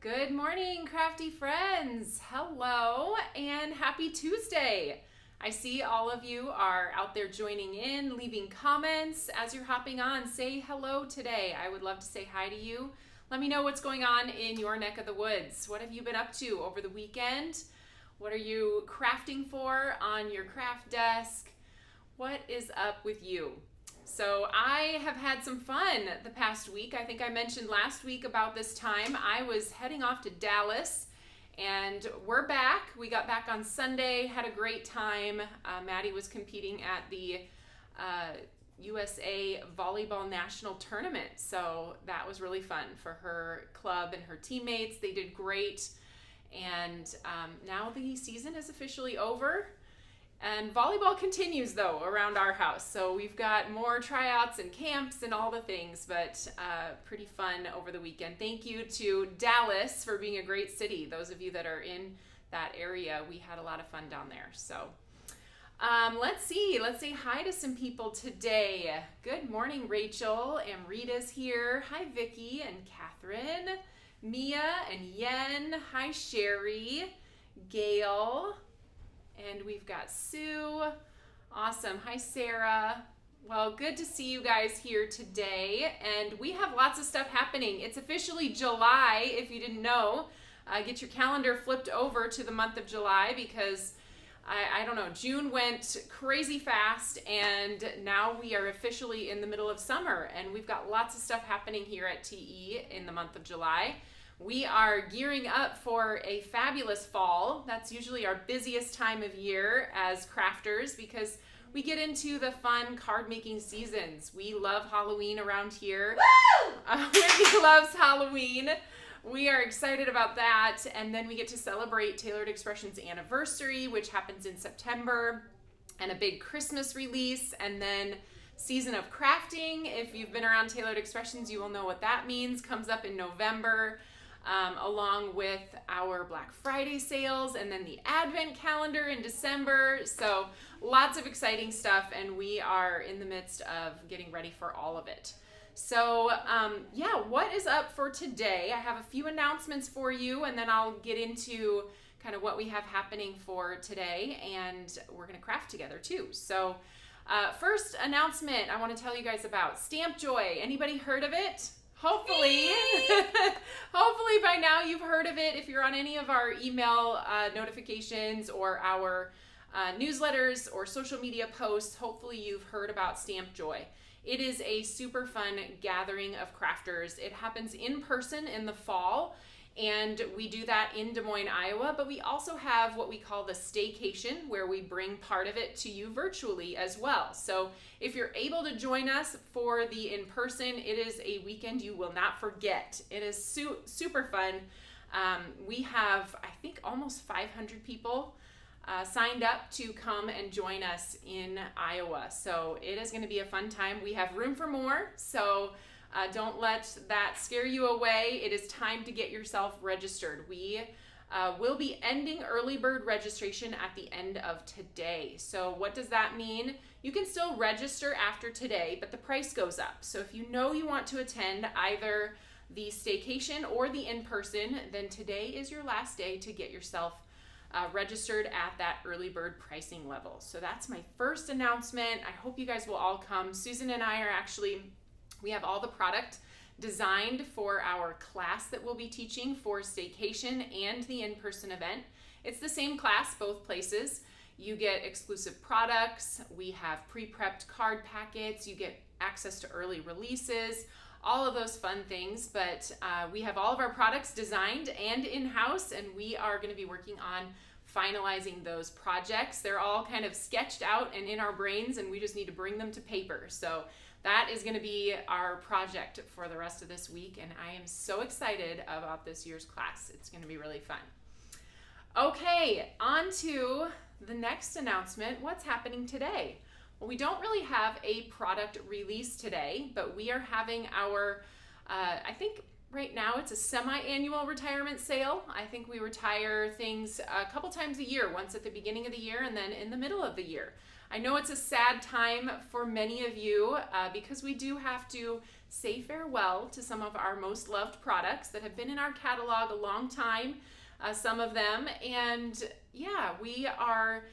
Good morning, crafty friends. Hello and happy Tuesday. I see all of you are out there joining in, leaving comments as you're hopping on. Say hello today. I would love to say hi to you. Let me know what's going on in your neck of the woods. What have you been up to over the weekend? What are you crafting for on your craft desk? What is up with you? So I have had some fun the past week. I think I mentioned last week about this time. I was heading off to Dallas and we're back. We got back on Sunday, had a great time. Maddie was competing at the USA Volleyball National Tournament. So that was really fun for her club and her teammates. They did great. And now the season is officially over. And volleyball continues, though, around our house. So we've got more tryouts and camps and all the things, but pretty fun over the weekend. Thank you to Dallas for being a great city. Those of you that are in that area, we had a lot of fun down there. So let's see. Let's say hi to some people today. Good morning, Rachel. Amrita's here. Hi, Vicki and Catherine. Mia and Yen. Hi, Sherry. Gail. And we've got Sue. Awesome. Hi, Sarah. Well, good to see you guys here today. And we have lots of stuff happening. It's officially July, if you didn't know. Get your calendar flipped over to the month of July because, I don't know, June went crazy fast. And now we are officially in the middle of summer. And we've got lots of stuff happening here at TE in the month of July. We are gearing up for a fabulous fall. That's usually our busiest time of year as crafters because we get into the fun card making seasons. We love Halloween around here. Woo! Wendy loves Halloween. We are excited about that. And then we get to celebrate Tailored Expressions anniversary, which happens in September, and a big Christmas release, and then Season of Crafting. If you've been around Tailored Expressions, you will know what that means. Comes up in November. Along with our Black Friday sales and then the Advent calendar in December. So lots of exciting stuff, and we are in the midst of getting ready for all of it. So yeah, what is up for today? I have a few announcements for you, and then I'll get into kind of what we have happening for today, and we're going to craft together too. So first announcement I want to tell you guys about Stamp Joy. Anybody heard of it? Hopefully, hopefully by now you've heard of it. If you're on any of our email notifications or our newsletters or social media posts, hopefully you've heard about Stamp Joy. It is a super fun gathering of crafters. It happens in person in the fall, and we do that in Des Moines, Iowa, but we also have what we call the staycation, where we bring part of it to you virtually as well. So if you're able to join us for the in-person, it is a weekend you will not forget. It is super fun. We have, I think, almost 500 people signed up to come and join us in Iowa. So it is going to be a fun time. We have room for more, so don't let that scare you away. It is time to get yourself registered. We will be ending early bird registration at the end of today. So what does that mean? You can still register after today, but the price goes up. So if you know you want to attend either the staycation or the in-person, then today is your last day to get yourself registered at that early bird pricing level. So that's my first announcement. I hope you guys will all come. Susan and I are we have all the product designed for our class that we'll be teaching for staycation and the in-person event. It's the same class, both places. You get exclusive products. We have pre-prepped card packets. You get access to early releases, all of those fun things. But we have all of our products designed and in-house, and we are going to be working on finalizing those projects. They're all kind of sketched out and in our brains, and we just need to bring them to paper. So that is going to be our project for the rest of this week, and I am so excited about this year's class. It's going to be really fun. Okay, on to the next announcement. What's happening today? Well, we don't really have a product release today, but we are having our, I think right now it's a semi-annual retirement sale. I think we retire things a couple times a year, once at the beginning of the year and then in the middle of the year. I know it's a sad time for many of you because we do have to say farewell to some of our most loved products that have been in our catalog a long time, some of them. And yeah, we are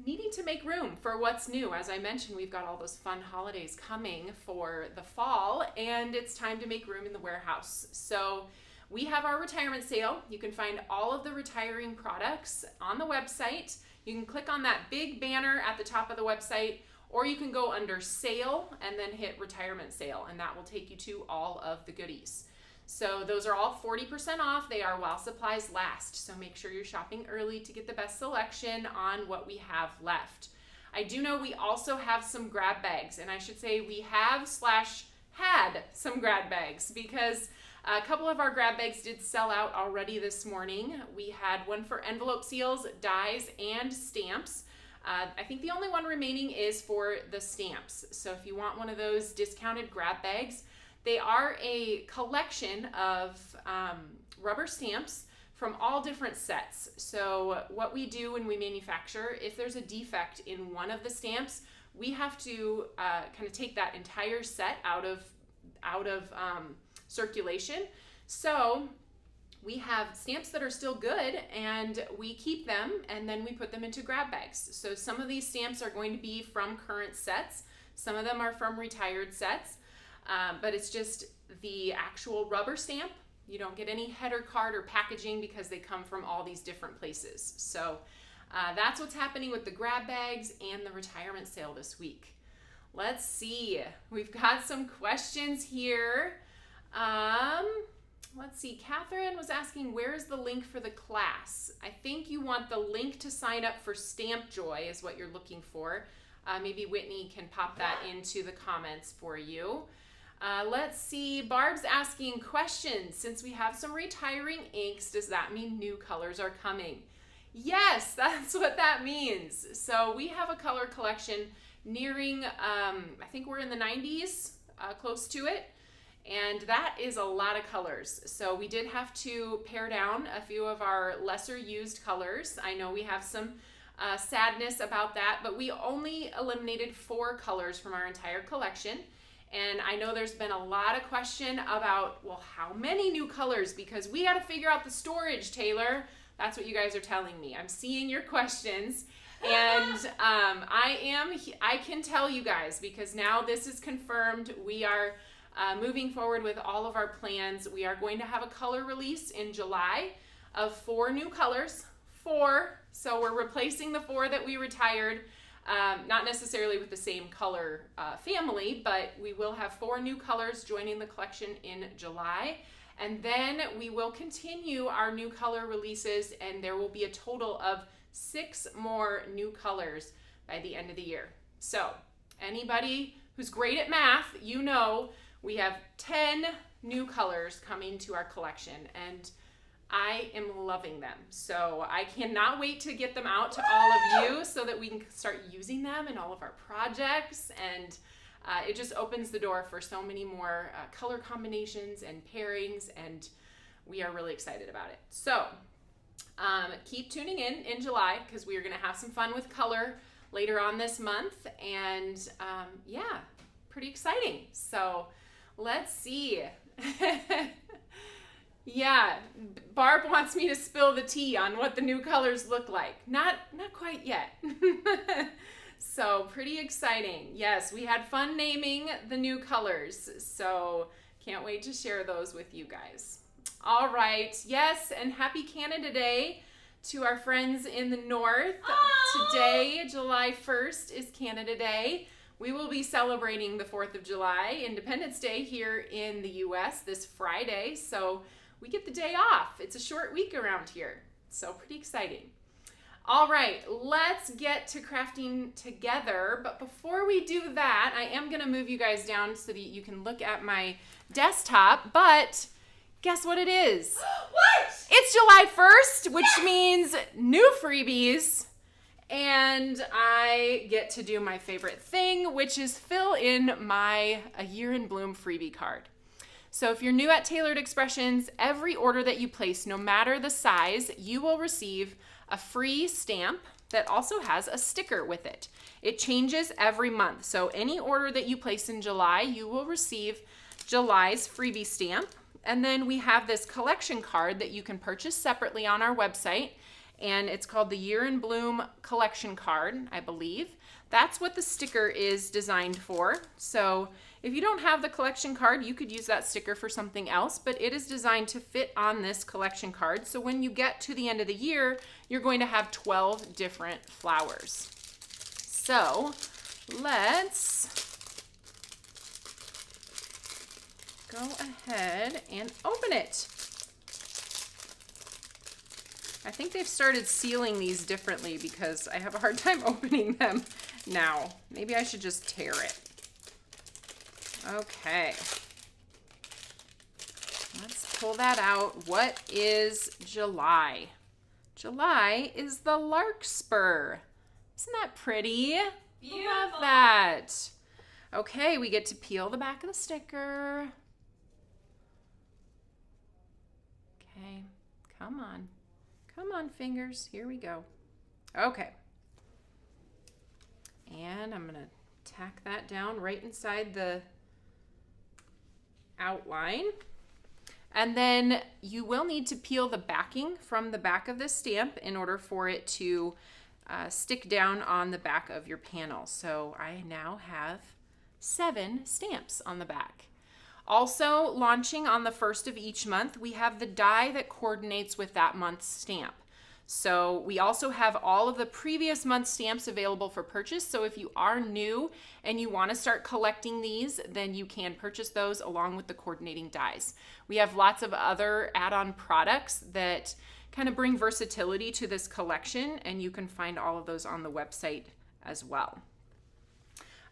needing to make room for what's new. As I mentioned, we've got all those fun holidays coming for the fall, and it's time to make room in the warehouse. So we have our retirement sale. You can find all of the retiring products on the website. You can click on that big banner at the top of the website, or you can go under sale and then hit retirement sale, and that will take you to all of the goodies. So those are all 40% off. They are while supplies last. So make sure you're shopping early to get the best selection on what we have left. I do know we also have some grab bags, and I should say we have / had some grab bags because a couple of our grab bags did sell out already this morning. We had one for envelope seals, dies, and stamps. I think the only one remaining is for the stamps. So if you want one of those discounted grab bags, they are a collection of rubber stamps from all different sets. So what we do when we manufacture, if there's a defect in one of the stamps, we have to kind of take that entire set out of circulation. So we have stamps that are still good and we keep them and then we put them into grab bags. So some of these stamps are going to be from current sets. Some of them are from retired sets, but it's just the actual rubber stamp. You don't get any header card or packaging because they come from all these different places. So that's what's happening with the grab bags and the retirement sale this week. Let's see. We've got some questions here. Let's see. Catherine was asking, where's the link for the class? I think you want the link to sign up for Stamp Joy is what you're looking for. Maybe Whitney can pop that into the comments for you. Let's see. Barb's asking questions. Since we have some retiring inks, does that mean new colors are coming? Yes, that's what that means. So we have a color collection nearing, I think we're in the 90s, close to it. And that is a lot of colors. So we did have to pare down a few of our lesser used colors. I know we have some sadness about that, but we only eliminated 4 colors from our entire collection. And I know there's been a lot of question about, well, how many new colors? Because we got to figure out the storage, Taylor. That's what you guys are telling me. I'm seeing your questions. And I can tell you guys, because now this is confirmed, we are moving forward with all of our plans. We are going to have a color release in July of 4 new colors. 4. So we're replacing the 4 that we retired. Not necessarily with the same color family, but we will have 4 new colors joining the collection in July. And then we will continue our new color releases, and there will be a total of 6 more new colors by the end of the year. So anybody who's great at math, you know we have 10 new colors coming to our collection, and I am loving them. So I cannot wait to get them out to all of you so that we can start using them in all of our projects. And it just opens the door for so many more color combinations and pairings, and we are really excited about it. So keep tuning in July because we are going to have some fun with color later on this month. And yeah, pretty exciting. So let's see. Yeah, Barb wants me to spill the tea on what the new colors look like. Not quite yet. So pretty exciting. Yes, we had fun naming the new colors. So can't wait to share those with you guys. All right. Yes, and happy Canada Day to our friends in the North. Aww. Today, July 1st, is Canada Day. We will be celebrating the 4th of July, Independence Day, here in the U.S. this Friday. So we get the day off. It's a short week around here. So pretty exciting. All right, let's get to crafting together. But before we do that, I am going to move you guys down so that you can look at my desktop. But guess what it is? What? It's July 1st, which means new freebies. And I get to do my favorite thing, which is fill in my A Year in Bloom freebie card. So if you're new at Tailored Expressions, every order that you place, no matter the size, you will receive a free stamp that also has a sticker with it. It changes every month. So any order that you place in July, you will receive July's freebie stamp. And then we have this collection card that you can purchase separately on our website. And it's called the Year in Bloom collection card, I believe. That's what the sticker is designed for. So if you don't have the collection card, you could use that sticker for something else, but it is designed to fit on this collection card. So when you get to the end of the year, you're going to have 12 different flowers. So let's go ahead and open it. I think they've started sealing these differently because I have a hard time opening them now. Maybe I should just tear it. Okay. Let's pull that out. What is July? July is the larkspur. Isn't that pretty? Beautiful. Love that. Okay, we get to peel the back of the sticker. Okay, come on. Come on, fingers. Here we go. Okay. And I'm going to tack that down right inside the outline. And then you will need to peel the backing from the back of this stamp in order for it to stick down on the back of your panel. So I now have 7 stamps on the back. Also launching on the 1st of each month, we have the die that coordinates with that month's stamp. So we also have all of the previous month's stamps available for purchase. So if you are new and you want to start collecting these, then you can purchase those along with the coordinating dies. We have lots of other add-on products that kind of bring versatility to this collection, and you can find all of those on the website as well.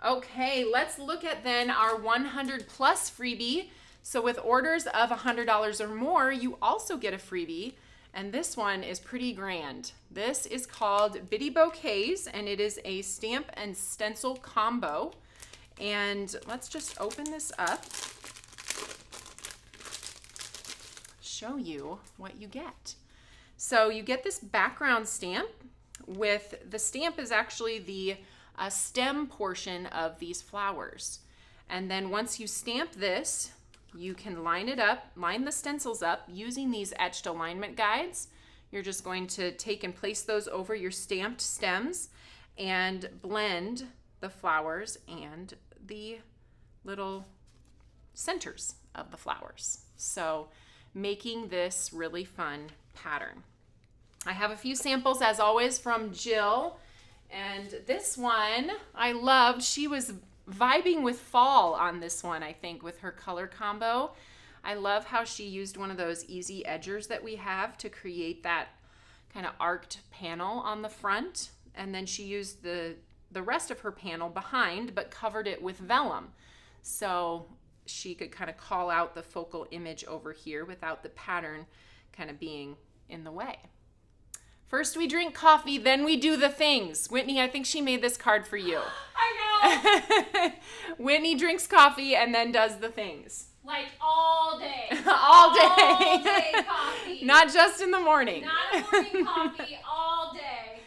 Okay, let's look at then our 100 plus freebie. So with orders of $100 or more, you also get a freebie, and this one is pretty grand. This is called Bitty Bouquets, and it is a stamp and stencil combo. And let's just open this up, show you what you get. So you get this background stamp with, the stamp is actually the stem portion of these flowers. And then once you stamp this, you can line it up, line the stencils up using these etched alignment guides. You're just going to take and place those over your stamped stems and blend the flowers and the little centers of the flowers. So making this really fun pattern. I have a few samples as always from Jill. And this one I loved. She was vibing with fall on this one, I think, with her color combo. I love how she used one of those easy edgers that we have to create that kind of arced panel on the front. And then she used the rest of her panel behind, but covered it with vellum. So she could kind of call out the focal image over here without the pattern kind of being in the way. First we drink coffee, then we do the things. Whitney, I think she made this card for you. I know. Whitney drinks coffee and then does the things. Like all day. All day. All day coffee. Not just in the morning. Not a morning coffee, all day.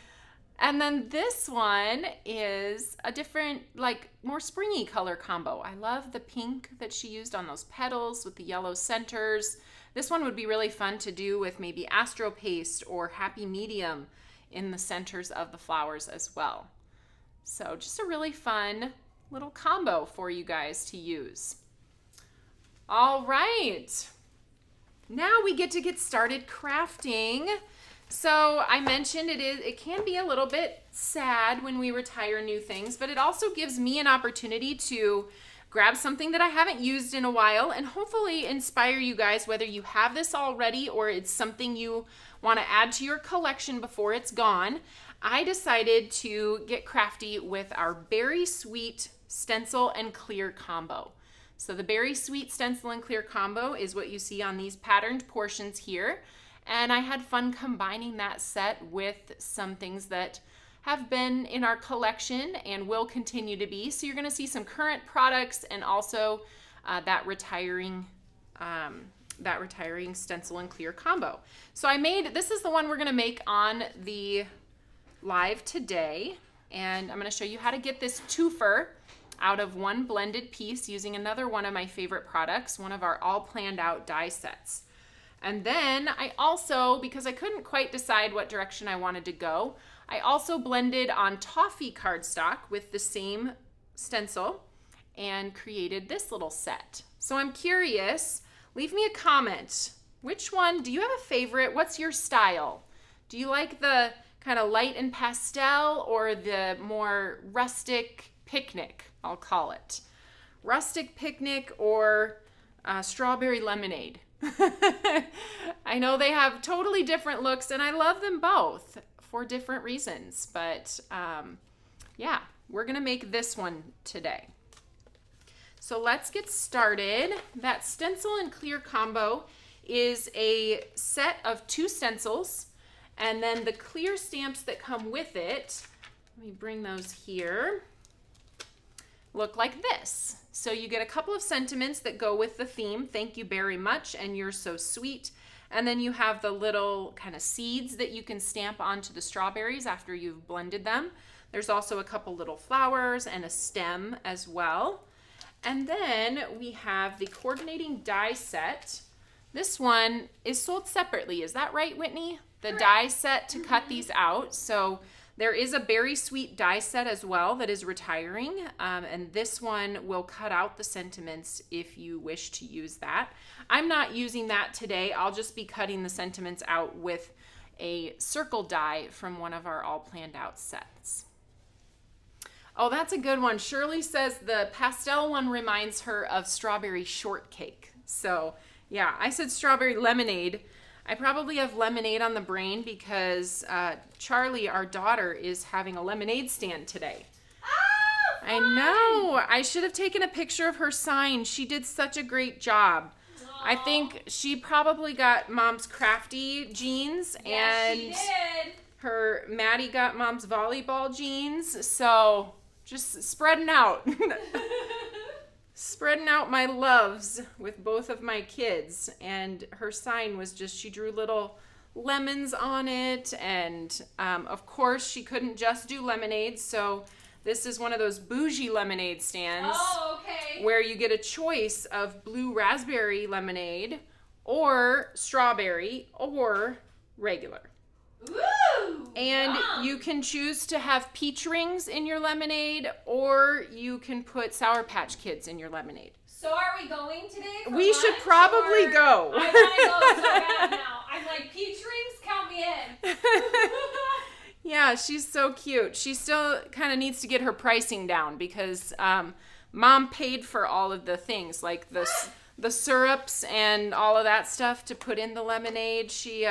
And then this one is a different, like more springy color combo. I love the pink that she used on those petals with the yellow centers. This one would be really fun to do with maybe Astro Paste or Happy Medium in the centers of the flowers as well. So just a really fun little combo for you guys to use. All right, now we get started crafting. So I mentioned it can be a little bit sad when we retire new things, but it also gives me an opportunity to grab something that I haven't used in a while and hopefully inspire you guys, whether you have this already or it's something you want to add to your collection before it's gone. I decided to get crafty with our Berry Sweet Stencil and Clear combo. So the Berry Sweet Stencil and Clear combo is what you see on these patterned portions here. And I had fun combining that set with some things that have been in our collection and will continue to be. So you're going to see some current products and also that retiring stencil and clear combo. So this is the one we're going to make on the live today, and I'm going to show you how to get this twofer out of one blended piece using another one of my favorite products, one of our all planned out die sets. And then I also, because I couldn't quite decide what direction I wanted to go, I also blended on Toffee cardstock with the same stencil and created this little set. So I'm curious, leave me a comment. Which one, do you have a favorite? What's your style? Do you like the kind of light and pastel or the more rustic picnic, I'll call it? Rustic picnic or strawberry lemonade? I know they have totally different looks and I love them both for different reasons, but yeah, we're gonna make this one today. So let's get started. That stencil and clear combo is a set of 2 stencils and then the clear stamps that come with it, let me bring those here, look like this. So you get a couple of sentiments that go with the theme, thank you very much and you're so sweet. And then you have the little kind of seeds that you can stamp onto the strawberries after you've blended them. There's also a couple little flowers and a stem as well. And then we have the coordinating die set. This one is sold separately, is that right, Whitney? The die set to cut these out. So there is a berry sweet die set as well that is retiring, and this one will cut out the sentiments if you wish to use that. I'm not using that today. I'll just be cutting the sentiments out with a circle die from one of our all planned out sets. Oh, that's a good one. Shirley says the pastel one reminds her of strawberry shortcake. So yeah, I said strawberry lemonade. I probably have lemonade on the brain because Charlie, our daughter, is having a lemonade stand today. Oh, I know. I should have taken a picture of her sign. She did such a great job. Aww. I think she probably got Mom's crafty jeans, Yes, and she did. her Maddie got Mom's volleyball jeans. So just spreading out. Spreading out my loves with both of my kids. And her sign was just, she drew little lemons on it. And of course she couldn't just do lemonade. So this is one of those bougie lemonade stands. Oh, okay. Where you get a choice of blue raspberry lemonade or strawberry or regular. Ooh, And yum. you can choose to have peach rings in your lemonade, or you can put Sour Patch Kids in your lemonade. So are we going today for We should lunch, probably or- go. I want to go so bad now. I'm like, peach rings, count me in. Yeah, she's so cute. She still kind of needs to get her pricing down because Mom paid for all of the things, like the syrups and all of that stuff to put in the lemonade. She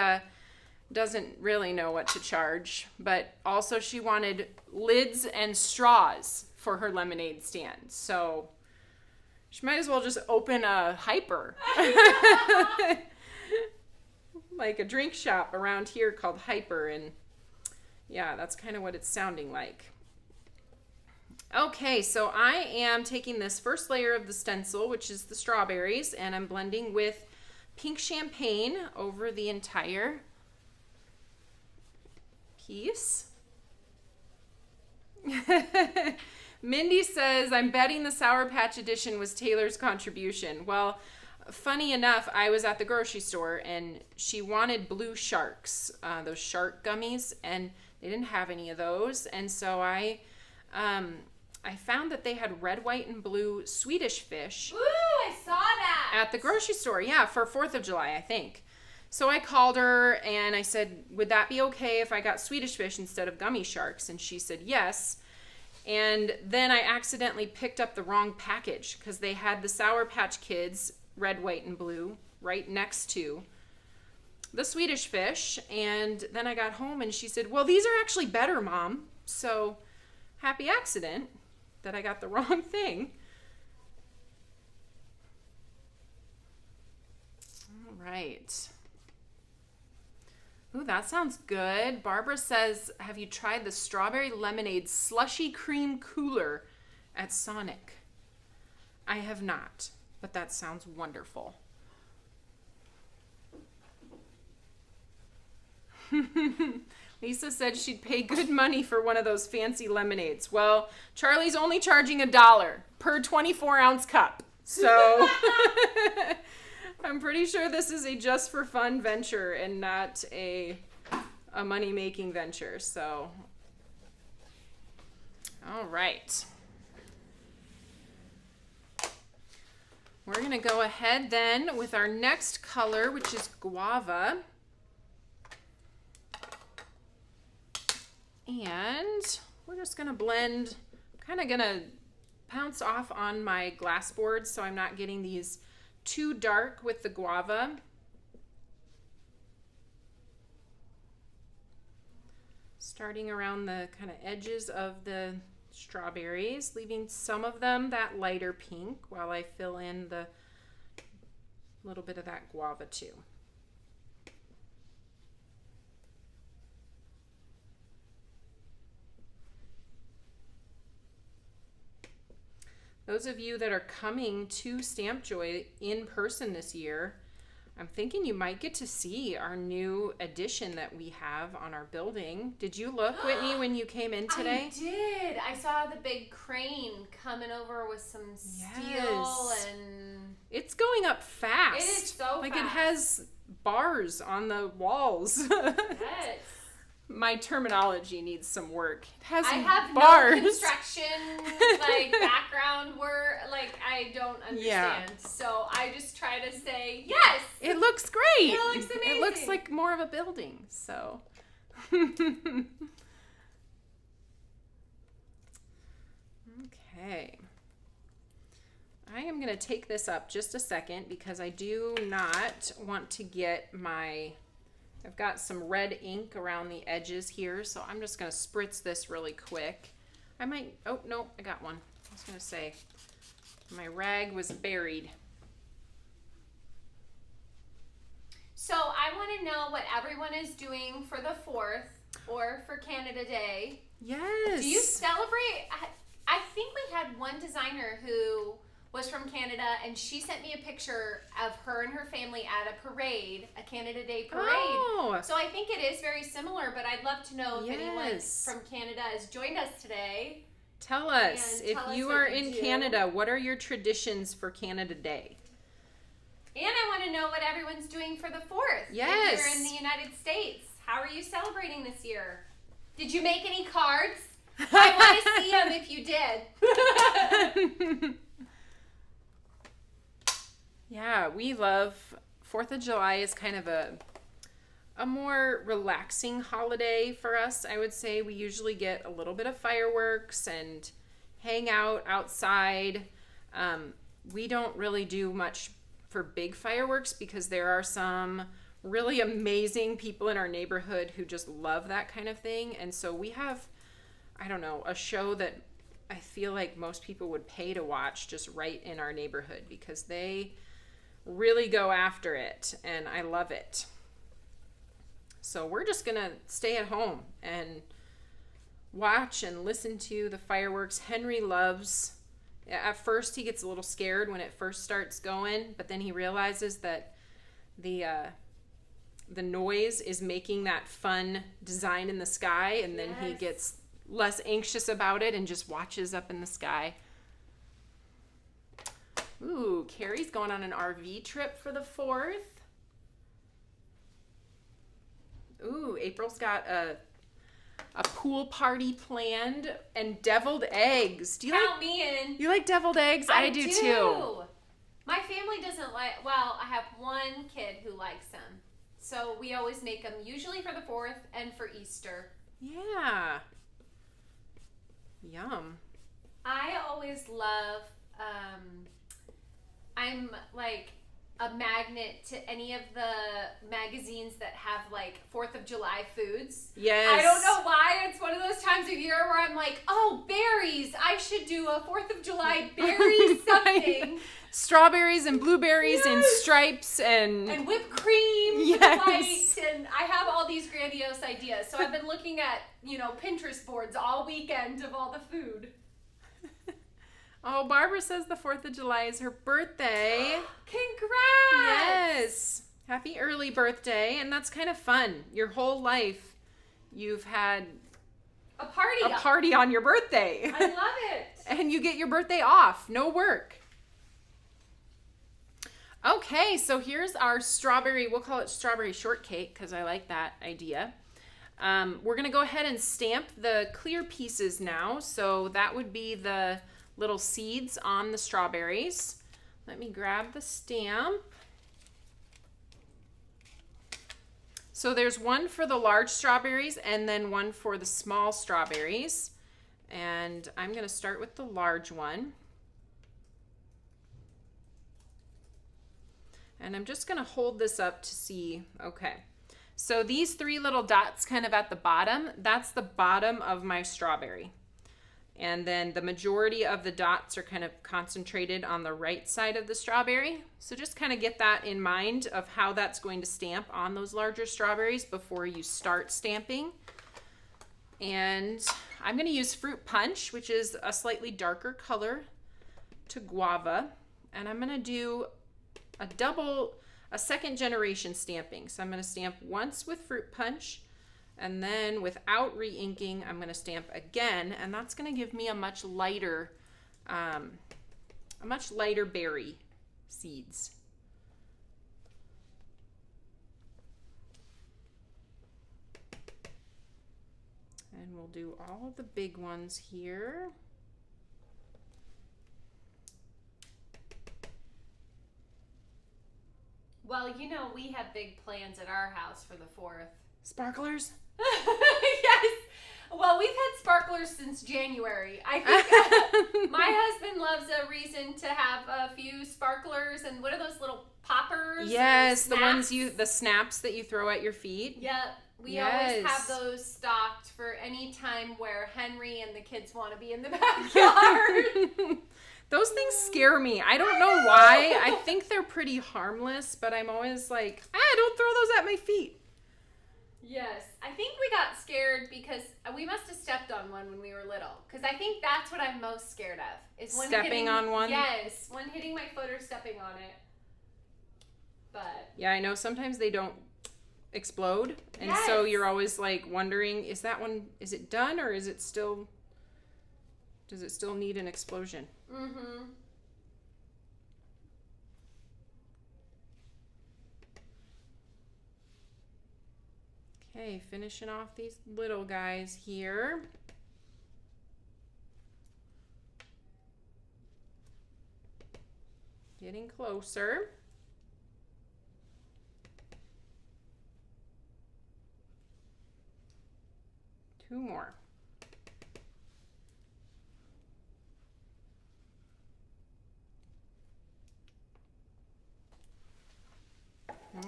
doesn't really know what to charge, but also she wanted lids and straws for her lemonade stand. So she might as well just open a Hyper. Like a drink shop around here called Hyper, and yeah, that's kind of what it's sounding like. Okay, so I am taking this first layer of the stencil, which is the strawberries, and I'm blending with pink champagne over the entire piece. Mindy says, I'm betting the Sour Patch edition was Taylor's contribution. Well, funny enough, I was at the grocery store and she wanted blue sharks, those shark gummies, and they didn't have any of those. And so I found that they had red, white, and blue Swedish fish. Ooh, I saw that. At the grocery store, yeah, for 4th of July, I think. So I called her and I said, would that be okay if I got Swedish fish instead of gummy sharks? And she said yes. And then I accidentally picked up the wrong package because they had the Sour Patch Kids, red, white, and blue, right next to the Swedish fish. And then I got home and she said, well, these are actually better, Mom. So happy accident that I got the wrong thing. All right. Ooh, that sounds good. Barbara says, have you tried the strawberry lemonade slushy cream cooler at Sonic? I have not, but that sounds wonderful. Lisa said she'd pay good money for one of those fancy lemonades. Well, Charlie's only charging $1 per 24-ounce cup. So I'm pretty sure this is a just for fun venture and not a money-making venture. So, all right. We're going to go ahead then with our next color, which is Guava. And we're just going to blend, kind of going to pounce off on my glass board so I'm not getting these too dark with the Guava. Starting around the kind of edges of the strawberries, leaving some of them that lighter pink while I fill in the little bit of that Guava too. Those of you that are coming to Stamp Joy in person this year, I'm thinking you might get to see our new addition that we have on our building. Did you look, Whitney, when you came in today? I did. I saw the big crane coming over with some steel Yes. and... It's going up fast. It is so like fast. It has bars on the walls. Yes. My terminology needs some work. It has I some have bars. no construction background work. I don't understand. So I just try to say yes. It looks great. It looks amazing. It looks like more of a building. So. Okay. I am going to take this up just a second because I do not want to get I've got some red ink around the edges here, so I'm just going to spritz this really quick. Oh, no, I got one. I was going to say, my rag was buried. So I want to know what everyone is doing for the 4th or for Canada Day. Yes. Do you celebrate? I think we had one designer who was from Canada, and she sent me a picture of her and her family at a parade, a Canada Day parade. Oh. So I think it is very similar, but I'd love to know if anyone Yes. from Canada has joined us today. Tell us, And if tell us you what are you in do. Canada, what are your traditions for Canada Day? And I want to know what everyone's doing for the 4th. Yes. If you're in the United States, how are you celebrating this year? Did you make any cards? I want to see them if you did. Yeah, we love 4th of July is kind of a more relaxing holiday for us. I would say we usually get a little bit of fireworks and hang out outside. We don't really do much for big fireworks because there are some really amazing people in our neighborhood who just love that kind of thing. And so we have, I don't know, a show that I feel like most people would pay to watch just right in our neighborhood because they really go after it, and I love it. So we're just gonna stay at home and watch and listen to the fireworks. Henry loves, at first he gets a little scared when it first starts going, but then he realizes that the noise is making that fun design in the sky, and then he Yes. gets less anxious about it and just watches up in the sky. Ooh, Carrie's going on an RV trip for the 4th. Ooh, April's got a pool party planned and deviled eggs. Do you Count me in. You like deviled eggs? I do too. My family doesn't like, well, I have one kid who likes them. So we always make them usually for the 4th and for Easter. Yeah. Yum. I always love, I'm like a magnet to any of the magazines that have like 4th of July foods. Yes. I don't know why. It's one of those times of year where I'm like, oh, berries. I should do a 4th of July berry something. Strawberries and blueberries and Yes. stripes and whipped cream with Yes. white, and I have all these grandiose ideas. So I've been looking at, Pinterest boards all weekend of all the food. Oh, Barbara says the 4th of July is her birthday. Congrats! Yes. Happy early birthday. And that's kind of fun. Your whole life, you've had a party on your birthday. I love it. And you get your birthday off. No work. Okay, so here's our strawberry, we'll call it strawberry shortcake because I like that idea. We're going to go ahead and stamp the clear pieces now. So that would be the little seeds on the strawberries. Let me grab the stamp. So there's one for the large strawberries and then one for the small strawberries. And I'm going to start with the large one. And I'm just going to hold this up to see, okay. So these three little dots kind of at the bottom, that's the bottom of my strawberry. And then the majority of the dots are kind of concentrated on the right side of the strawberry. So just kind of get that in mind of how that's going to stamp on those larger strawberries before you start stamping. And I'm going to use Fruit Punch, which is a slightly darker color to Guava. And I'm going to do a second generation stamping. So I'm going to stamp once with Fruit Punch, and then without re-inking, I'm going to stamp again, and that's going to give me a much lighter berry seeds. And we'll do all of the big ones here. Well, you know, we have big plans at our house for the 4th. Sparklers? Yes. Well, we've had sparklers since January. I think my husband loves a reason to have a few sparklers. And what are those little poppers? Yes, the snaps that you throw at your feet. Yep. We always have those stocked for any time where Henry and the kids want to be in the backyard. Those things scare me. I don't know why. I think they're pretty harmless, but I'm always like, don't throw those at my feet. Yes. I think we got scared because we must have stepped on one when we were little. Because I think that's what I'm most scared of. Is one stepping on one? Yes. One hitting my foot or stepping on it. But. Yeah, I know sometimes they don't explode. And so you're always like wondering, is it done or does it still need an explosion? Mm-hmm. Okay, finishing off these little guys here. Getting closer. Two more.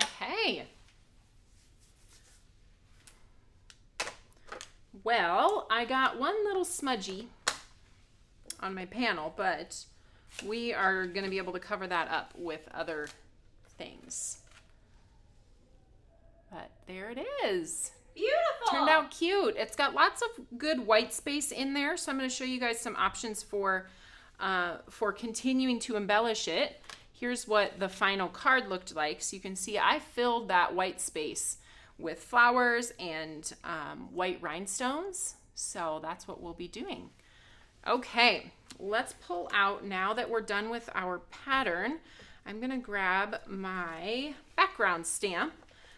Okay. Well, I got one little smudgy on my panel, but we are going to be able to cover that up with other things. But there it is. Beautiful. Turned out cute. It's got lots of good white space in there, so I'm going to show you guys some options for continuing to embellish it. Here's what the final card looked like. So you can see I filled that white space with flowers and white rhinestones. So that's what we'll be doing. Okay, let's pull out, now that we're done with our pattern, I'm gonna grab my background stamp.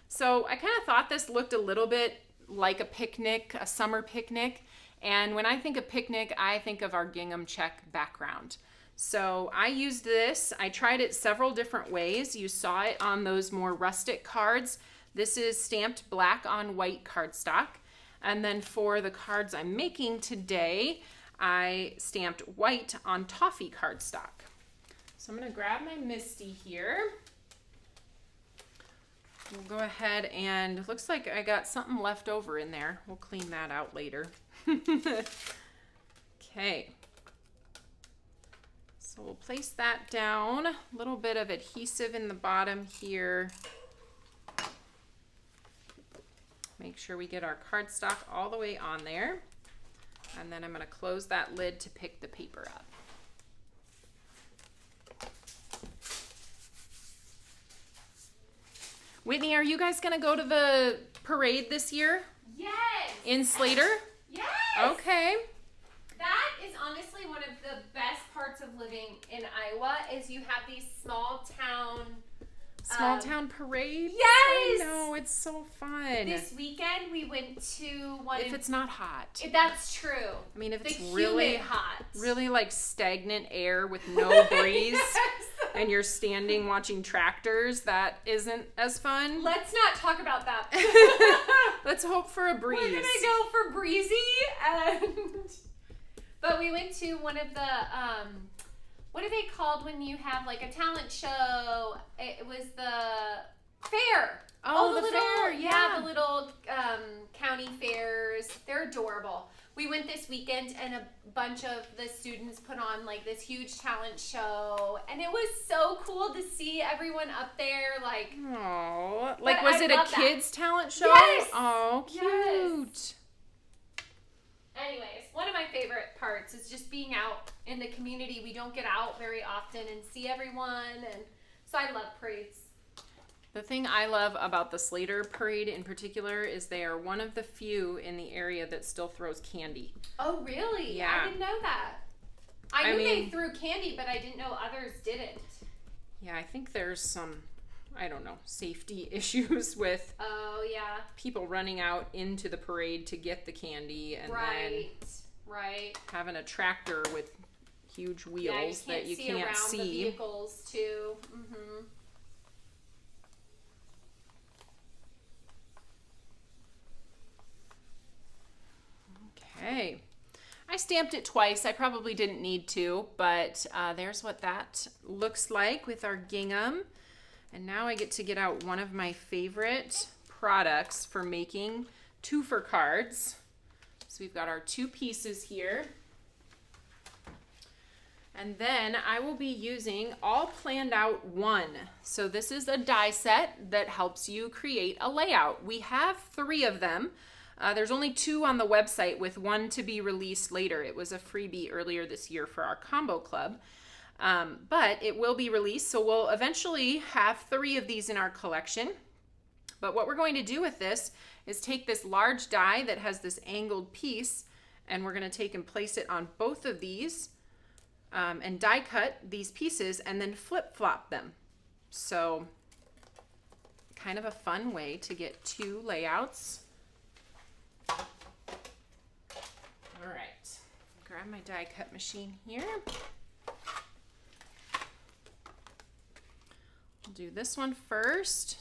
So I kind of thought this looked a little bit like a picnic, a summer picnic. And when I think of picnic, I think of our gingham check background. So I used this. I tried it several different ways. You saw it on those more rustic cards. This is stamped black on white cardstock. And then for the cards I'm making today, I stamped white on Toffee cardstock. So I'm going to grab my Misty here. We'll go ahead and, looks like I got something left over in there. We'll clean that out later. Okay. So we'll place that down, a little bit of adhesive in the bottom here. Make sure we get our cardstock all the way on there. And then I'm going to close that lid to pick the paper up. Whitney, are you guys going to go to the parade this year? Yes! In Slater? Yes! Okay. That is honestly one of the best parts of living in Iowa is you have these small town parade? Yes! I know, it's so fun. This weekend we went to one. If it's not hot. That's true. I mean, if the it's really hot. Really like stagnant air with no breeze Yes. and you're standing watching tractors, that isn't as fun. Let's not talk about that. Let's hope for a breeze. We're gonna go for breezy But we went to one of the what are they called when you have like a talent show? It was the fair. Oh, the little, fair, yeah. The little county fairs. They're adorable. We went this weekend and a bunch of the students put on like this huge talent show, and it was so cool to see everyone up there like. Oh, like was it a kids' talent show? Yes. Oh, cute. Yes. Anyways, one of my favorite parts is just being out in the community. We don't get out very often and see everyone, and so I love parades. The thing I love about the Slater parade in particular is they are one of the few in the area that still throws candy. Oh, really? Yeah. I didn't know that. I knew they threw candy, but I didn't know others didn't. Yeah, I think there's some, I don't know, safety issues with people running out into the parade to get the candy and then having a tractor with huge wheels that you can't see. The vehicles too. Mm-hmm. Okay. I stamped it twice. I probably didn't need to, but there's what that looks like with our gingham. And now I get to get out one of my favorite products for making twofer cards. So we've got our two pieces here. And then I will be using All Planned Out 1. So this is a die set that helps you create a layout. We have 3 of them. There's only 2 on the website with 1 to be released later. It was a freebie earlier this year for our combo club. But it will be released, so we'll eventually have 3 of these in our collection. But what we're going to do with this is take this large die that has this angled piece, and we're going to take and place it on both of these and die cut these pieces and then flip-flop them. So kind of a fun way to get 2 layouts. All right, grab my die cut machine here. I'll do this one first.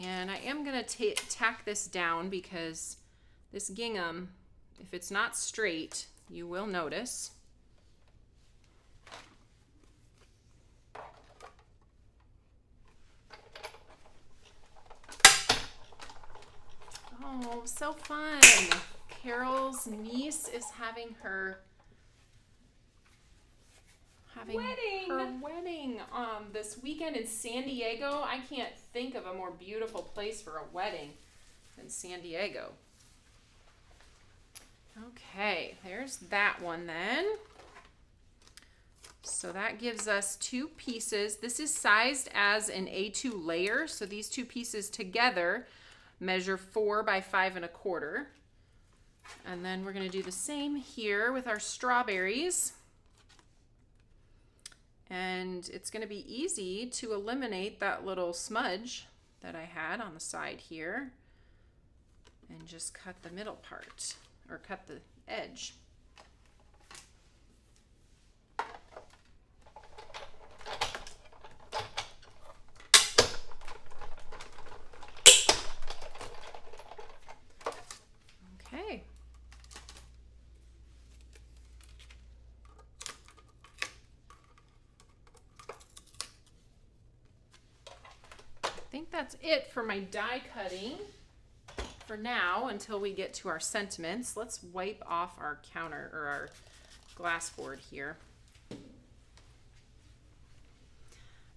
And I am going to tack this down because this gingham, if it's not straight, you will notice. Oh, so fun. Carol's niece is having her wedding this weekend in San Diego. I can't think of a more beautiful place for a wedding than San Diego. Okay, there's that one then. So that gives us 2 pieces. This is sized as an A2 layer, so these 2 pieces together measure 4 by 5 1/4. And then we're going to do the same here with our strawberries. And it's going to be easy to eliminate that little smudge that I had on the side here and just cut the middle part, or cut the edge. Okay. I think that's it for my die cutting for now until we get to our sentiments. Let's wipe off our counter or our glass board here.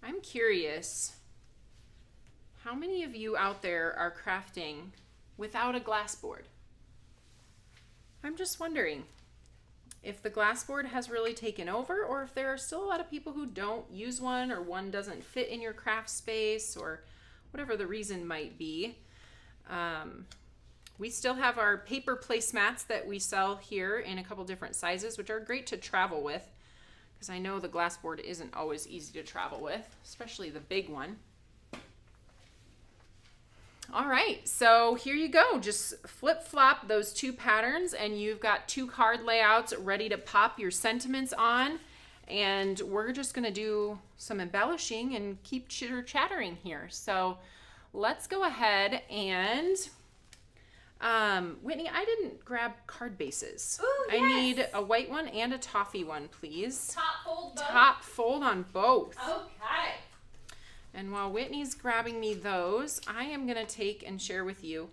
I'm curious, how many of you out there are crafting without a glass board? I'm just wondering if the glass board has really taken over, or if there are still a lot of people who don't use one, or one doesn't fit in your craft space, or whatever the reason might be. We still have our paper placemats that we sell here in a couple different sizes, which are great to travel with, because I know the glass board isn't always easy to travel with, especially the big one. All right, so here you go. Just flip-flop those two patterns and you've got two card layouts ready to pop your sentiments on. And we're just gonna do some embellishing and keep chitter-chattering here. So let's go ahead and, Whitney, I didn't grab card bases. Ooh, yes. I need a white one and a toffee one, please. Top fold both? Top fold on both. Okay. And while Whitney's grabbing me those, I am gonna take and share with you.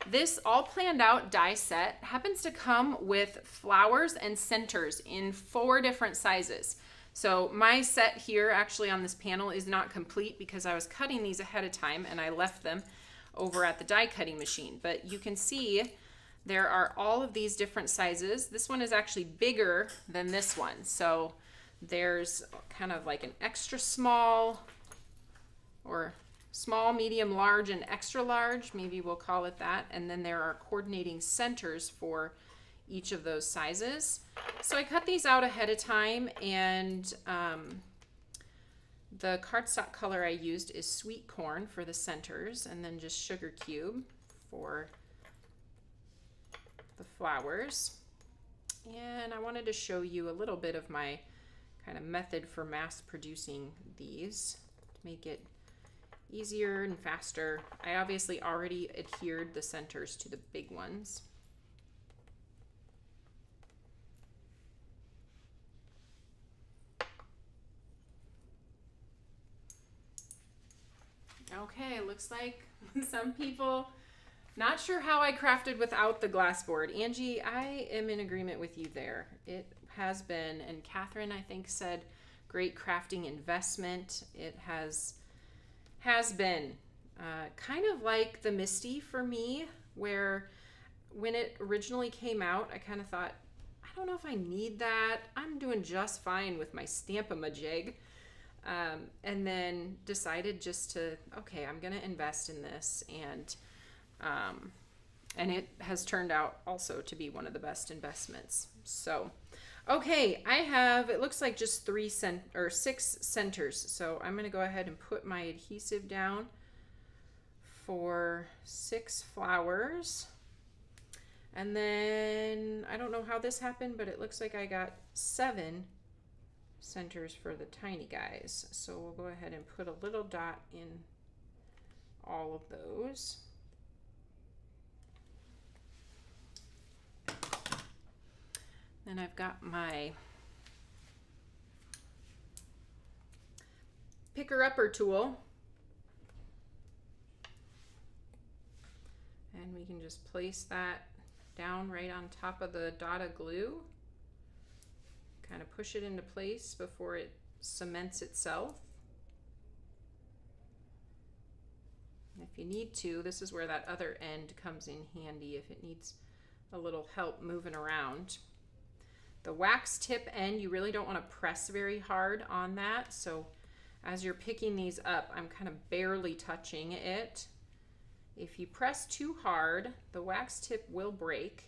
This all planned out die set happens to come with flowers and centers in 4 different sizes. So my set here actually on this panel is not complete because I was cutting these ahead of time and I left them over at the die cutting machine. But you can see there are all of these different sizes. This one is actually bigger than this one. So there's kind of like an extra small, or small, medium, large, and extra large, maybe we'll call it that. And then there are coordinating centers for each of those sizes. So I cut these out ahead of time, and the cardstock color I used is sweet corn for the centers, and then just sugar cube for the flowers. And I wanted to show you a little bit of my kind of method for mass producing these to make it easier and faster. I obviously already adhered the centers to the big ones. Okay, looks like some people, not sure how I crafted without the glass board. Angie, I am in agreement with you there. It has been, and Catherine, I think, said great crafting investment. It has been kind of like the Misty for me, where when it originally came out, I kind of thought, I don't know if I need that. I'm doing just fine with my Stamp-A-Majig. And then decided just to, okay, I'm going to invest in this. And it has turned out also to be one of the best investments. So, okay, I have, it looks like just 6 centers. So I'm going to go ahead and put my adhesive down for 6 flowers. And then I don't know how this happened, but it looks like I got 7 centers for the tiny guys. So we'll go ahead and put a little dot in all of those. Then I've got my picker-upper tool. And we can just place that down right on top of the dot of glue. Kind of push it into place before it cements itself. And if you need to, this is where that other end comes in handy if it needs a little help moving around. The wax tip end, you really don't want to press very hard on that. So as you're picking these up, I'm kind of barely touching it. If you press too hard, the wax tip will break.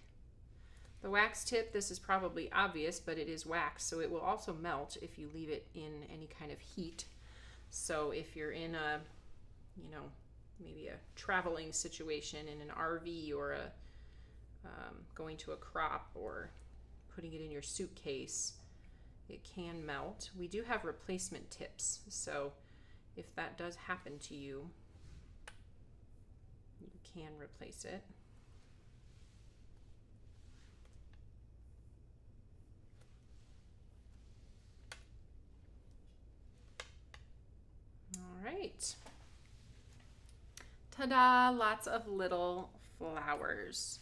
The wax tip, this is probably obvious, but it is wax, so it will also melt if you leave it in any kind of heat. So if you're in a, you know, maybe a traveling situation in an RV or a going to a crop or putting it in your suitcase, it can melt. We do have replacement tips, so if that does happen to you, you can replace it. All right. Ta-da, lots of little flowers.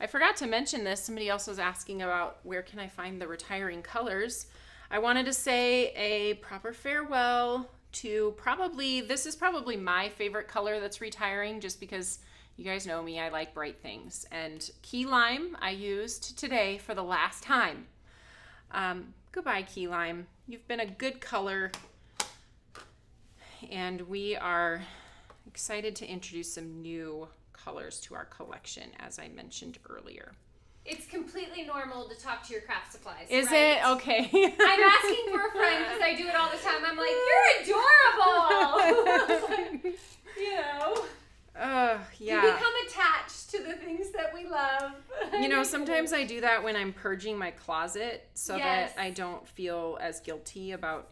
I forgot to mention this. Somebody else was asking about where can I find the retiring colors. I wanted to say a proper farewell to this is probably my favorite color that's retiring, just because you guys know me, I like bright things. And key lime I used today for the last time. Goodbye, key lime. You've been a good color, and we are excited to introduce some new colors to our collection, as I mentioned earlier. It's completely normal to talk to your craft supplies. Is right? it? Okay. I'm asking for a friend because I do it all the time. I'm like, you're adorable. You know. Yeah. We become attached to the things that we love. You know, sometimes I do that when I'm purging my closet so Yes. that I don't feel as guilty about,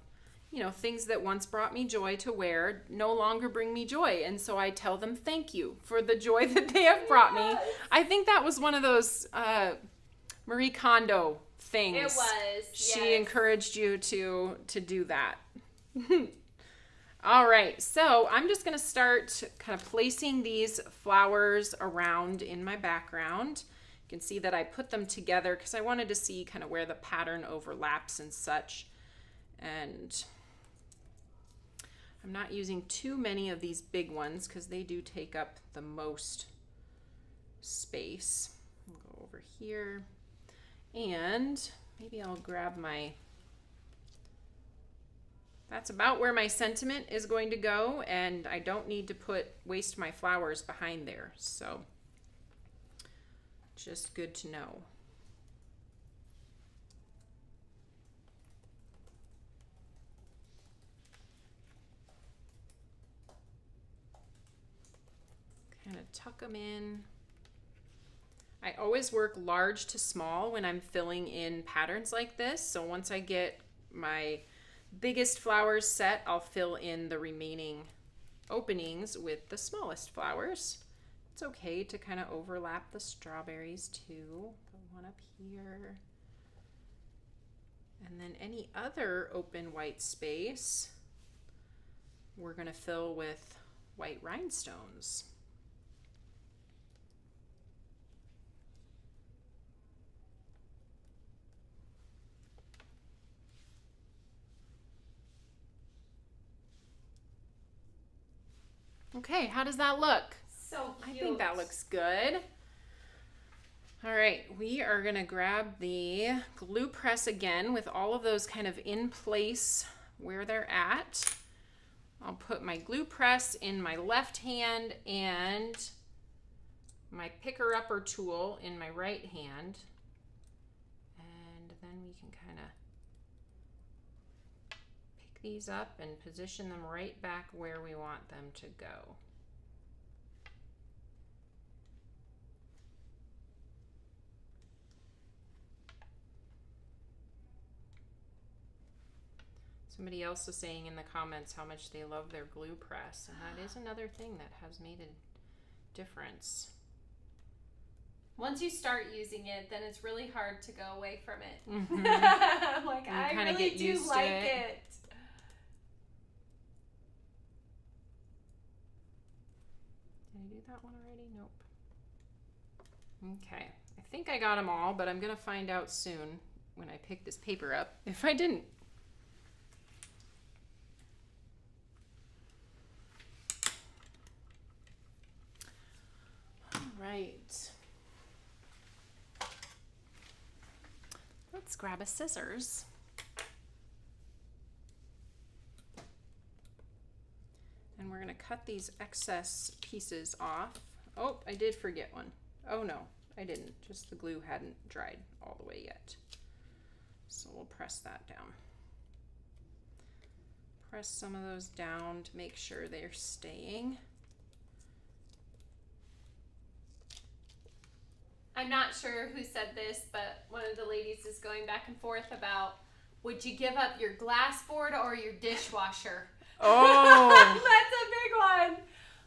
you know, things that once brought me joy to wear no longer bring me joy. And so I tell them thank you for the joy that they have brought me. I think that was one of those Marie Kondo things. It was. She encouraged you to do that. All right, so I'm just going to start kind of placing these flowers around in my background. You can see that I put them together because I wanted to see kind of where the pattern overlaps and such. And I'm not using too many of these big ones because they do take up the most space. I'll go over here and maybe I'll grab my... That's about where my sentiment is going to go, and I don't need to waste my flowers behind there, so just good to know. Kind of tuck them in. I always work large to small when I'm filling in patterns like this, so once I get my biggest flowers set, I'll fill in the remaining openings with the smallest flowers. It's okay to kind of overlap the strawberries too. Put one up here. And then any other open white space, we're going to fill with white rhinestones. Okay, how does that look? So cute. I think that looks good. All right, we are gonna grab the glue press again with all of those kind of in place where they're at. I'll put my glue press in my left hand and my picker-upper tool in my right hand. And then we can kind of pick these up and position them right back where we want them to go. Somebody else was saying in the comments how much they love their glue press, and that is another thing that has made a difference. Once you start using it, then it's really hard to go away from it. Mm-hmm. I'm like, You I kinda really get do used to like it. it. Did I do that one already? Nope. Okay, I think I got them all, but I'm gonna find out soon when I pick this paper up if I didn't. Right. Let's grab a scissors. And we're going to cut these excess pieces off. Oh, I did forget one. Oh no, I didn't. Just the glue hadn't dried all the way yet. So we'll press that down. Press some of those down to make sure they're staying. I'm not sure who said this, but one of the ladies is going back and forth about, would you give up your glass board or your dishwasher? Oh! That's a big one.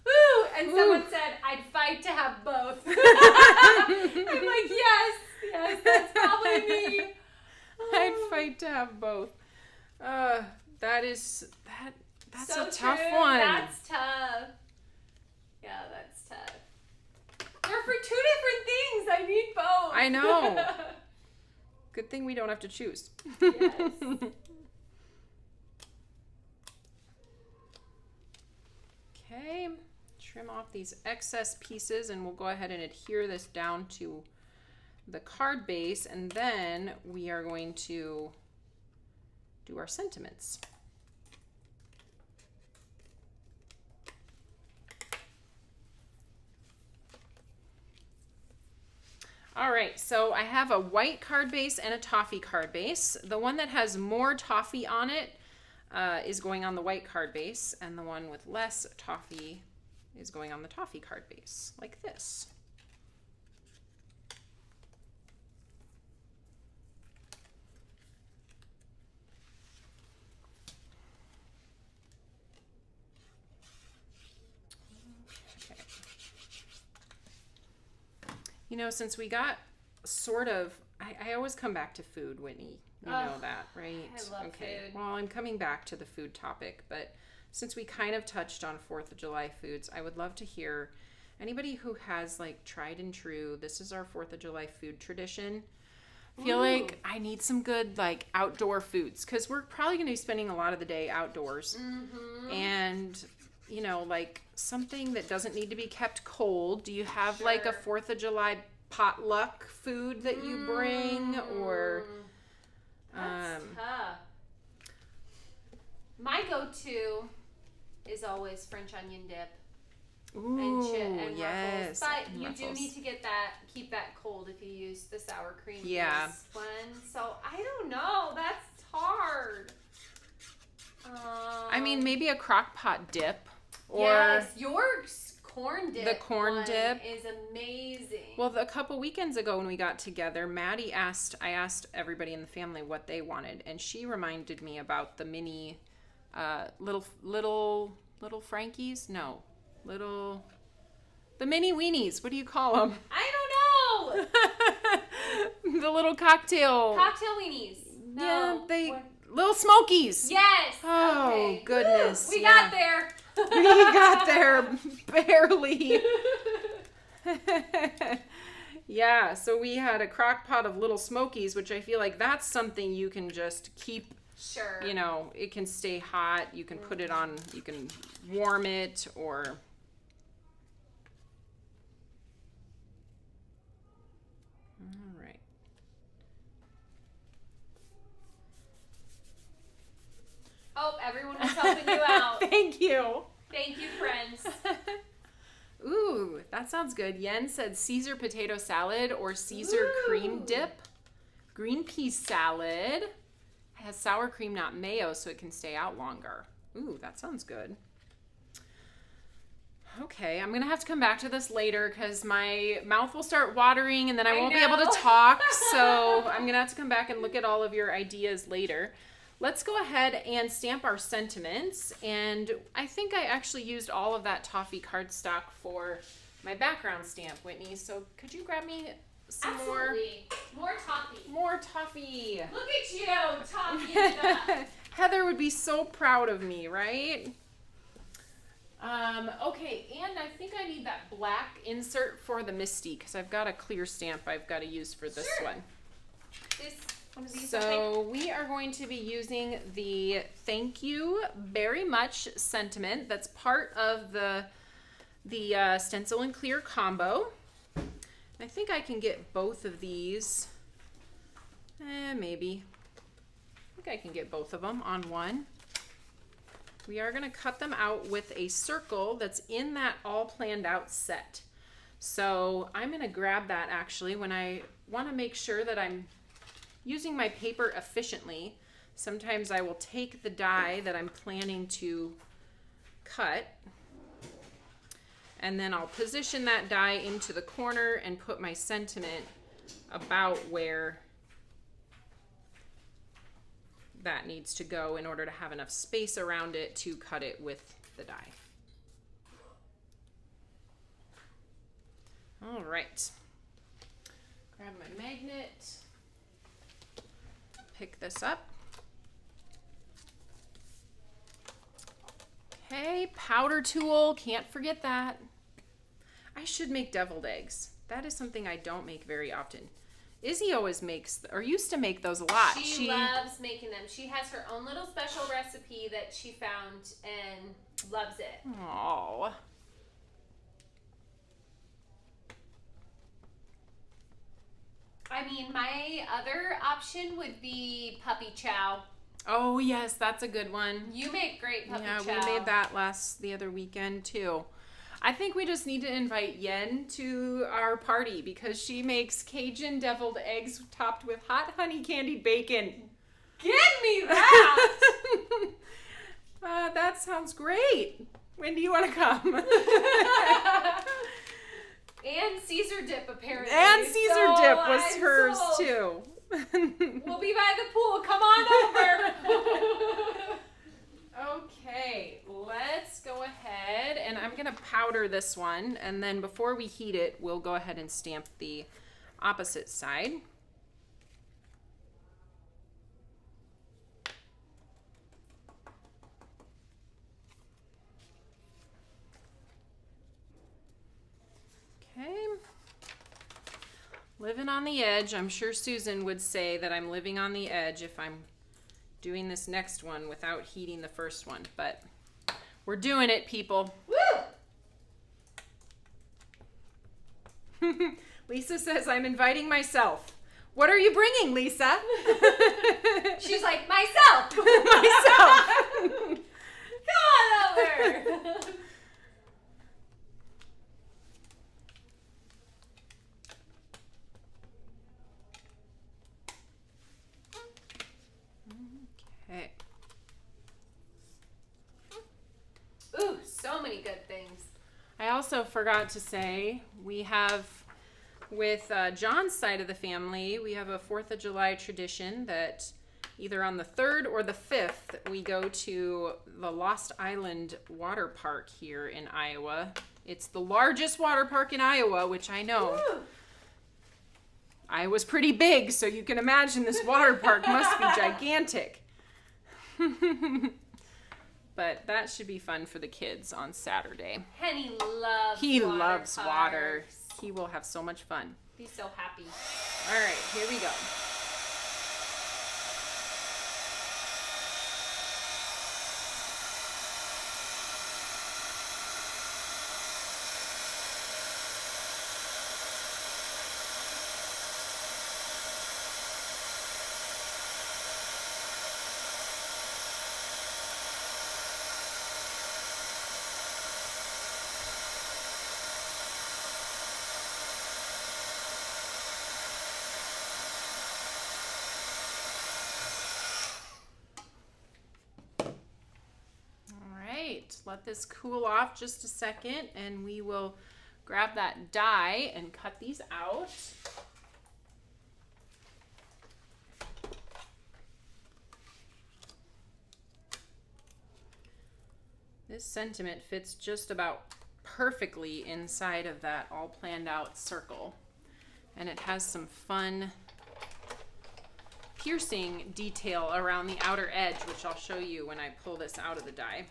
Woo! And someone said, I'd fight to have both. I'm like, yes, that's probably me. I'd fight to have both. That's so a tough true. one. That's tough. Yeah, that's tough. They're for two different things. I need both. I know. Good thing we don't have to choose. Yes. Okay, trim off these excess pieces and we'll go ahead and adhere this down to the card base, and then we are going to do our sentiments. All right, so I have a white card base and a toffee card base. The one that has more toffee on it is going on the white card base, and the one with less toffee is going on the toffee card base, like this. Okay. You know, since we got sort of, I always come back to food, Whitney. You know that, right? I love food. Well, I'm coming back to the food topic, but since we kind of touched on 4th of July foods, I would love to hear anybody who has like tried and true, this is our 4th of July food tradition. I feel like I need some good like outdoor foods because we're probably going to be spending a lot of the day outdoors. And, you know, like something that doesn't need to be kept cold. Do you have like a 4th of July potluck food that you bring or... That's tough. My go-to is always French onion dip and yes, ruffles. But you ruffles. do need to keep that cold if you use the sour cream base one. So I don't know. That's hard. I mean, maybe a crock pot dip. Or yes, your corn dip. The corn dip is amazing. Well, a couple weekends ago when we got together, I asked everybody in the family what they wanted, and she reminded me about the mini little Frankies. No, the mini weenies. What do you call them? I don't know. The little cocktail Weenies. No. Yeah, little Smokies. Yes. Oh, okay. goodness. Woo, we got there. We got there barely. Yeah, so we had a crock pot of little Smokies, which I feel like that's something you can just keep. Sure. You know, it can stay hot. You can put it on, you can warm it or... All right. Oh, everyone was helping you out. Thank you. Thank you, friends. Ooh, that sounds good. Yen said Caesar potato salad or Caesar cream dip. Green pea salad. Has sour cream, not mayo, so it can stay out longer. Ooh, that sounds good. Okay, I'm going to have to come back to this later because my mouth will start watering and then I won't be able to talk. So I'm going to have to come back and look at all of your ideas later. Let's go ahead and stamp our sentiments. And I think I actually used all of that toffee cardstock for my background stamp, Whitney. So could you grab me some Absolutely. More toffee. more toffee? Look at you, toffee it up. Heather would be so proud of me, right? Okay, and I think I need that black insert for the Misty because I've got a clear stamp I've got to use for this one. One of these, So we are going to be using the thank you very much sentiment that's part of the stencil and clear combo. I think I can get both of these. Maybe. I think I can get both of them on one. We are going to cut them out with a circle that's in that all planned out set. So I'm going to grab that actually when I want to make sure that I'm using my paper efficiently. Sometimes I will take the die that I'm planning to cut and then I'll position that die into the corner and put my sentiment about where that needs to go in order to have enough space around it to cut it with the die. All right. Grab my magnet. Pick this up. Okay, powder tool, can't forget that. I should make deviled eggs. That is something I don't make very often. Izzy always makes, or used to make those a lot. She loves making them. She has her own little special recipe that she found and loves it. Aww. I mean, my other option would be puppy chow. Oh yes, that's a good one. You make great puppy chow. Yeah, we made that the other weekend too. I think we just need to invite Yen to our party because she makes Cajun deviled eggs topped with hot honey candied bacon. Give me that! That sounds great. When do you want to come? And Caesar dip, apparently. And Caesar dip was I'm hers sold. too. We'll be by the pool. Come on over. Okay, let's go ahead and I'm gonna powder this one, and then before we heat it, we'll go ahead and stamp the opposite side. Okay. Living on the edge. I'm sure Susan would say that I'm living on the edge if I'm doing this next one without heating the first one, but we're doing it, people. Woo! Lisa says, I'm inviting myself. What are you bringing, Lisa? She's like, myself. Myself. Come on over. Okay. Ooh, so many good things. I also forgot to say, we have, with John's side of the family, we have a 4th of July tradition that either on the 3rd or the 5th, we go to the Lost Island Water Park here in Iowa. It's the largest water park in Iowa, which I know. Woo. Iowa's pretty big, so you can imagine this water park must be gigantic. But that should be fun for the kids on Saturday. Henny loves He water loves water. parks. He will have so much fun. He's so happy. All right, here we go. Let this cool off just a second, and we will grab that die and cut these out. This sentiment fits just about perfectly inside of that all planned out circle, and it has some fun piercing detail around the outer edge, which I'll show you when I pull this out of the die.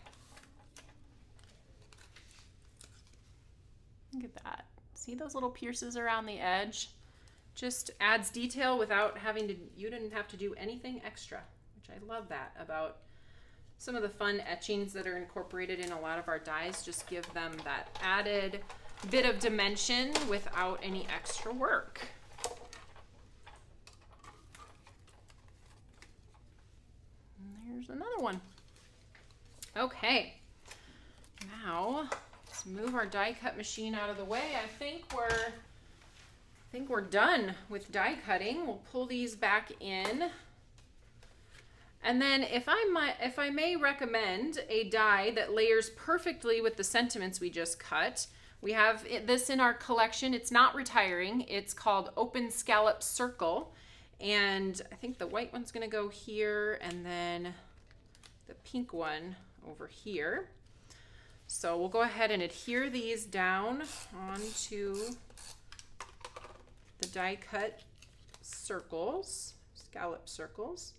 Look at that. See those little pierces around the edge? Just adds detail without having to, you didn't have to do anything extra, which I love that about some of the fun etchings that are incorporated in a lot of our dies. Just give them that added bit of dimension without any extra work. And there's another one. Okay, now let's move our die cut machine out of the way. I think we're done with die cutting. We'll pull these back in. And then if I may recommend a die that layers perfectly with the sentiments we just cut, we have this in our collection. It's not retiring. It's called Open Scallop Circle. And I think the white one's gonna go here, and then the pink one over here. So we'll go ahead and adhere these down onto the die cut circles, scallop circles.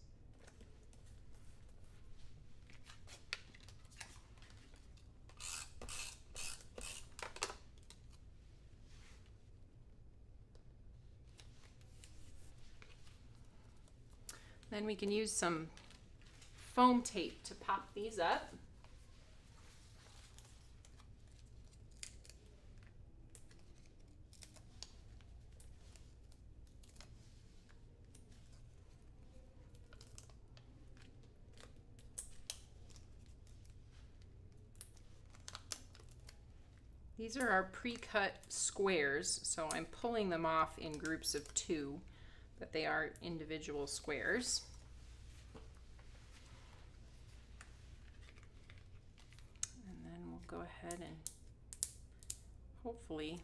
Then we can use some foam tape to pop these up. These are our pre-cut squares, so I'm pulling them off in groups of 2, but they are individual squares. And then we'll go ahead and hopefully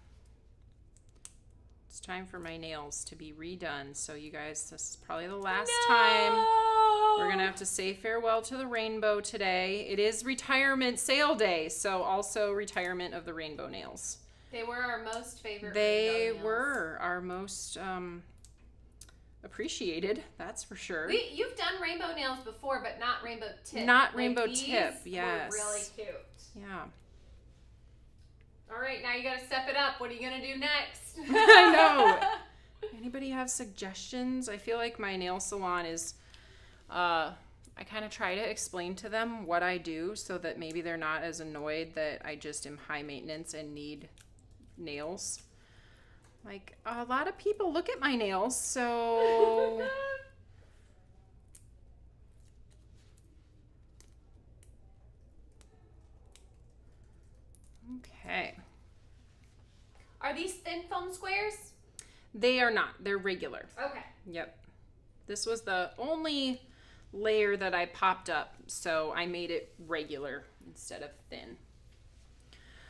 it's time for my nails to be redone. So you guys, this is probably the last time. We're gonna have to say farewell to the rainbow today. It is retirement sale day, so also retirement of the rainbow nails. They were our most favorite. They were our most appreciated, that's for sure. You've done rainbow nails before, but not rainbow tip. Not rainbow tip, yes. Were really cute. Yeah. All right, now you gotta step it up. What are you gonna do next? I know. Anybody have suggestions? I feel like my nail salon is, I kind of try to explain to them what I do so that maybe they're not as annoyed that I just am high maintenance and need nails. Like, a lot of people look at my nails, so... Okay. Are these thin foam squares? They are not. They're regular. Okay. Yep. This was the only layer that I popped up, so I made it regular instead of thin.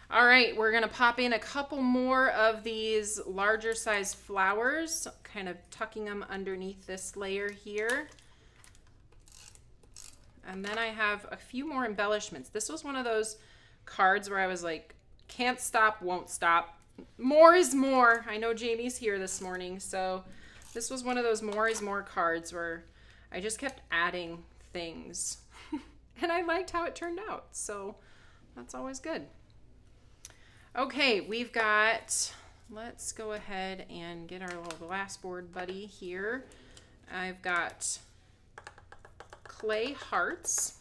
All right, we're gonna pop in a couple more of these larger size flowers, kind of tucking them underneath this layer here. And then I have a few more embellishments. This was one of those cards where I was like, can't stop, won't stop. More is more. I know Jamie's here this morning, so this was one of those more is more cards where I just kept adding things. And I liked how it turned out, so that's always good. Okay, we've got, let's go ahead and get our little glass board buddy here. I've got clay hearts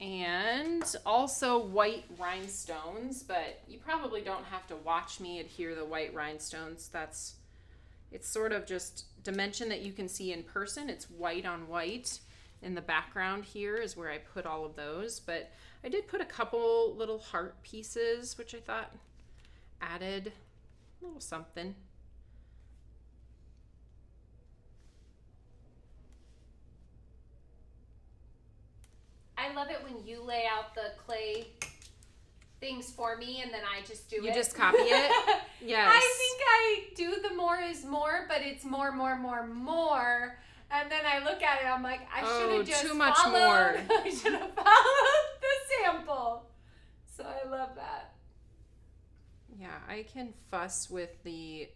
and also white rhinestones, but you probably don't have to watch me adhere the white rhinestones. It's sort of just dimension that you can see in person. It's white on white. In the background here is where I put all of those, but I did put a couple little heart pieces, which I thought added a little something. I love it when you lay out the clay things for me and then I just do it. You just copy it? Yes. I think I do the more is more, but it's more. And then I look at it, I'm like, I should have just too much followed. more. I should have followed the sample. So I love that. Yeah, I can fuss with the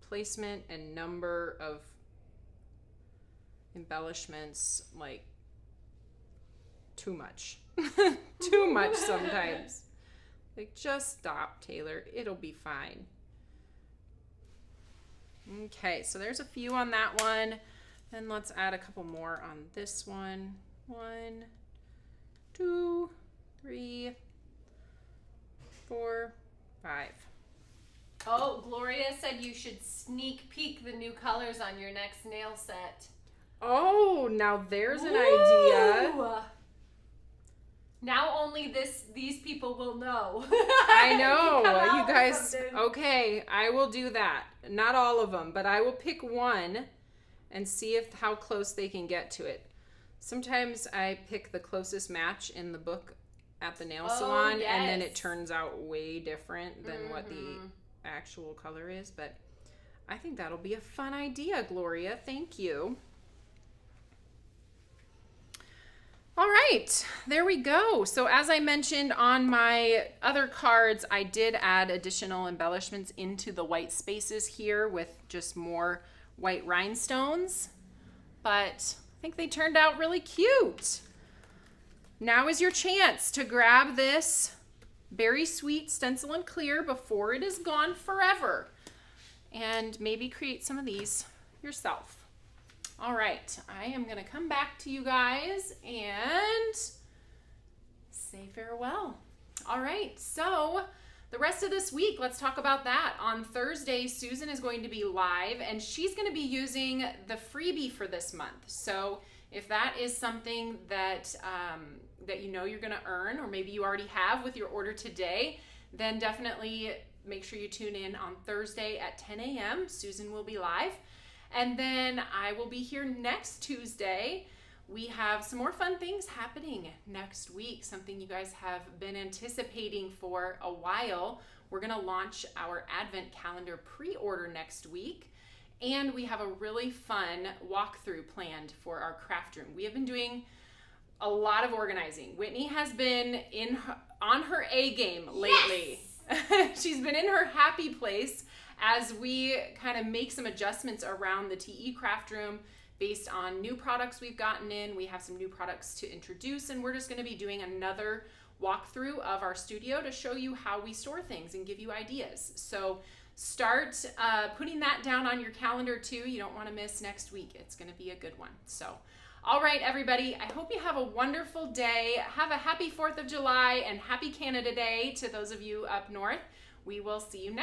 placement and number of embellishments, like, too much. Too much sometimes. Like, just stop, Taylor. It'll be fine. Okay, so there's a few on that one. Then let's add a couple more on this one. 1, 2, 3, 4, 5. Oh, Gloria said you should sneak peek the new colors on your next nail set. Oh, now there's an idea. Now only these people will know. I know. You You guys, something. okay, I will do that. Not all of them, but I will pick one and see how close they can get to it. Sometimes I pick the closest match in the book at the nail salon, yes. and then it turns out way different than what the actual color is, but I think that'll be a fun idea, Gloria. Thank you. All right, there we go. So as I mentioned on my other cards, I did add additional embellishments into the white spaces here with just more white rhinestones, but I think they turned out really cute. Now is your chance to grab this Berry Sweet Stencil and Clear before it is gone forever, and maybe create some of these yourself. All right, I am gonna come back to you guys and say farewell. All right, so the rest of this week, let's talk about that. On Thursday, Susan is going to be live and she's gonna be using the freebie for this month. So if that is something that that you know you're going to earn, or maybe you already have with your order today, then definitely make sure you tune in on Thursday at 10 a.m. Susan will be live. And then I will be here next Tuesday. We have some more fun things happening next week, something you guys have been anticipating for a while. We're going to launch our Advent calendar pre-order next week. And we have a really fun walkthrough planned for our craft room. We have been doing a lot of organizing. Whitney has been on her A game lately. Yes! She's been in her happy place as we kind of make some adjustments around the TE craft room based on new products we've gotten in. We have some new products to introduce, and we're just going to be doing another walkthrough of our studio to show you how we store things and give you ideas. So start putting that down on your calendar too. You don't want to miss next week. It's going to be a good one. So, all right, everybody, I hope you have a wonderful day. Have a happy 4th of July and happy Canada Day to those of you up north. We will see you next